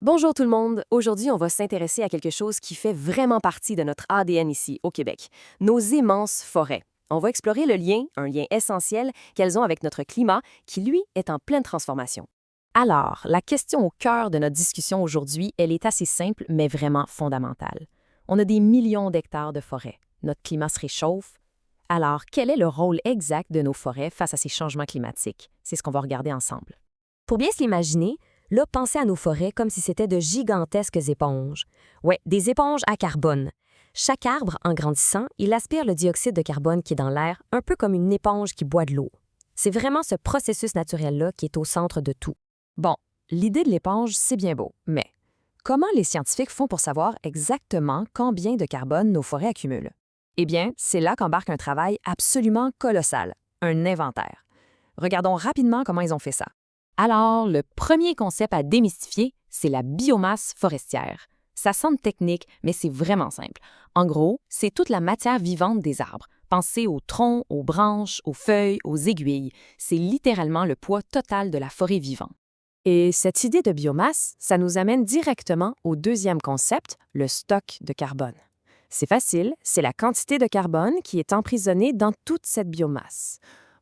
Bonjour tout le monde. Aujourd'hui, on va s'intéresser à quelque chose qui fait vraiment partie de notre ADN ici, au Québec, nos immenses forêts. On va explorer le lien, un lien essentiel, qu'elles ont avec notre climat, qui, lui, est en pleine transformation. Alors, la question au cœur de notre discussion aujourd'hui, elle est assez simple, mais vraiment fondamentale. On a des millions d'hectares de forêts. Notre climat se réchauffe. Alors, quel est le rôle exact de nos forêts face à ces changements climatiques? C'est ce qu'on va regarder ensemble. Pour bien se l'imaginer, là, pensez à nos forêts comme si c'était de gigantesques éponges. Ouais, des éponges à carbone. Chaque arbre, en grandissant, il aspire le dioxyde de carbone qui est dans l'air, un peu comme une éponge qui boit de l'eau. C'est vraiment ce processus naturel-là qui est au centre de tout. Bon, l'idée de l'éponge, c'est bien beau, mais comment les scientifiques font pour savoir exactement combien de carbone nos forêts accumulent? Eh bien, c'est là qu'embarque un travail absolument colossal, un inventaire. Regardons rapidement comment ils ont fait ça. Alors, le premier concept à démystifier, c'est la biomasse forestière. Ça semble technique, mais c'est vraiment simple. En gros, c'est toute la matière vivante des arbres. Pensez aux troncs, aux branches, aux feuilles, aux aiguilles. C'est littéralement le poids total de la forêt vivante. Et cette idée de biomasse, ça nous amène directement au deuxième concept, le stock de carbone. C'est facile, c'est la quantité de carbone qui est emprisonnée dans toute cette biomasse.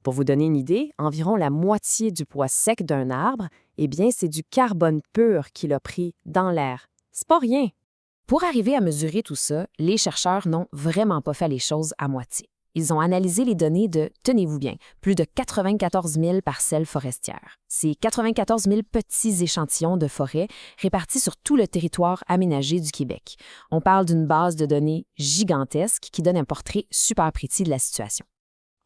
Pour vous donner une idée, environ la moitié du poids sec d'un arbre, eh bien, c'est du carbone pur qu'il a pris dans l'air. C'est pas rien. Pour arriver à mesurer tout ça, les chercheurs n'ont vraiment pas fait les choses à moitié. Ils ont analysé les données de, tenez-vous bien, plus de 94 000 parcelles forestières. C'est 94 000 petits échantillons de forêt répartis sur tout le territoire aménagé du Québec. On parle d'une base de données gigantesque qui donne un portrait super précis de la situation.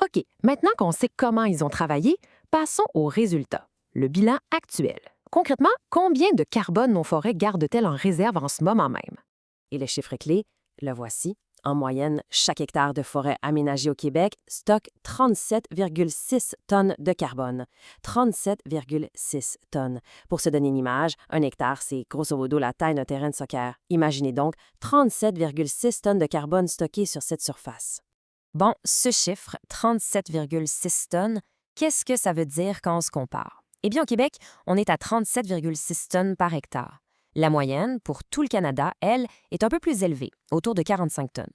OK, maintenant qu'on sait comment ils ont travaillé, passons aux résultats. Le bilan actuel. Concrètement, combien de carbone nos forêts gardent-elles en réserve en ce moment même? Et le chiffre clé, le voici. En moyenne, chaque hectare de forêt aménagé au Québec stocke 37,6 tonnes de carbone. 37,6 tonnes. Pour se donner une image, un hectare, c'est grosso modo la taille d'un terrain de soccer. Imaginez donc 37,6 tonnes de carbone stockées sur cette surface. Bon, ce chiffre, 37,6 tonnes, qu'est-ce que ça veut dire quand on se compare? Eh bien, au Québec, on est à 37,6 tonnes par hectare. La moyenne, pour tout le Canada, elle, est un peu plus élevée, autour de 45 tonnes.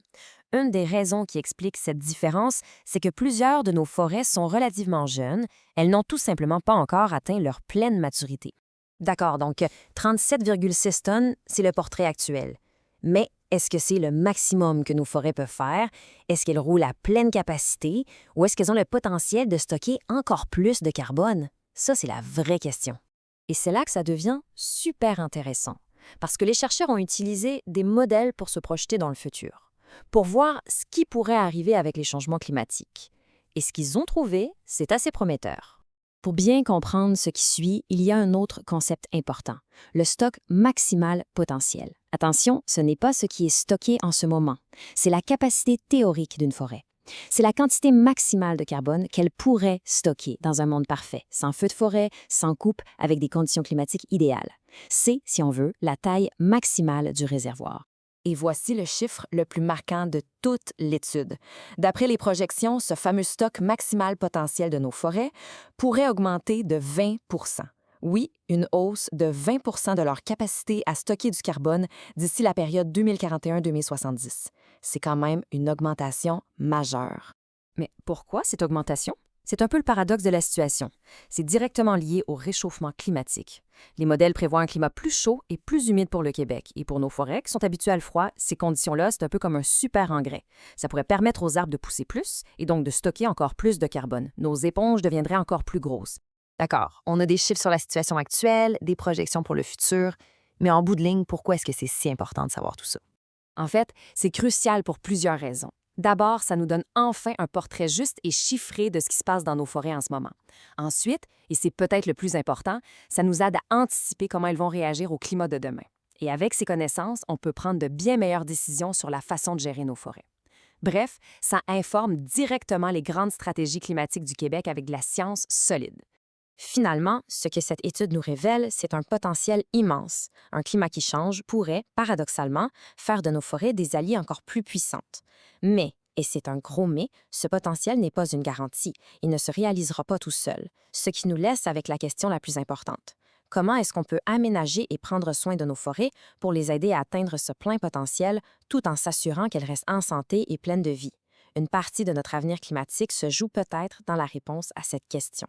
Une des raisons qui explique cette différence, c'est que plusieurs de nos forêts sont relativement jeunes, elles n'ont tout simplement pas encore atteint leur pleine maturité. D'accord, donc 37,6 tonnes, c'est le portrait actuel. Mais est-ce que c'est le maximum que nos forêts peuvent faire? Est-ce qu'elles roulent à pleine capacité? Ou est-ce qu'elles ont le potentiel de stocker encore plus de carbone? Ça, c'est la vraie question. Et c'est là que ça devient super intéressant, parce que les chercheurs ont utilisé des modèles pour se projeter dans le futur, pour voir ce qui pourrait arriver avec les changements climatiques. Et ce qu'ils ont trouvé, c'est assez prometteur. Pour bien comprendre ce qui suit, il y a un autre concept important, le stock maximal potentiel. Attention, ce n'est pas ce qui est stocké en ce moment, c'est la capacité théorique d'une forêt. C'est la quantité maximale de carbone qu'elle pourrait stocker dans un monde parfait, sans feu de forêt, sans coupe, avec des conditions climatiques idéales. C'est, si on veut, la taille maximale du réservoir. Et voici le chiffre le plus marquant de toute l'étude. D'après les projections, ce fameux stock maximal potentiel de nos forêts pourrait augmenter de 20 Oui, une hausse de 20 de leur capacité à stocker du carbone d'ici la période 2041-2070. C'est quand même une augmentation majeure. Mais pourquoi cette augmentation? C'est un peu le paradoxe de la situation. C'est directement lié au réchauffement climatique. Les modèles prévoient un climat plus chaud et plus humide pour le Québec. Et pour nos forêts qui sont habituées à le froid, ces conditions-là, c'est un peu comme un super engrais. Ça pourrait permettre aux arbres de pousser plus et donc de stocker encore plus de carbone. Nos éponges deviendraient encore plus grosses. D'accord, on a des chiffres sur la situation actuelle, des projections pour le futur, mais en bout de ligne, pourquoi est-ce que c'est si important de savoir tout ça? En fait, c'est crucial pour plusieurs raisons. D'abord, ça nous donne enfin un portrait juste et chiffré de ce qui se passe dans nos forêts en ce moment. Ensuite, et c'est peut-être le plus important, ça nous aide à anticiper comment elles vont réagir au climat de demain. Et avec ces connaissances, on peut prendre de bien meilleures décisions sur la façon de gérer nos forêts. Bref, ça informe directement les grandes stratégies climatiques du Québec avec de la science solide. Finalement, ce que cette étude nous révèle, c'est un potentiel immense. Un climat qui change pourrait, paradoxalement, faire de nos forêts des alliés encore plus puissantes. Mais, et c'est un gros mais, ce potentiel n'est pas une garantie. Il ne se réalisera pas tout seul. Ce qui nous laisse avec la question la plus importante. comment est-ce qu'on peut aménager et prendre soin de nos forêts pour les aider à atteindre ce plein potentiel tout en s'assurant qu'elles restent en santé et pleines de vie. Une partie de notre avenir climatique se joue peut-être dans la réponse à cette question.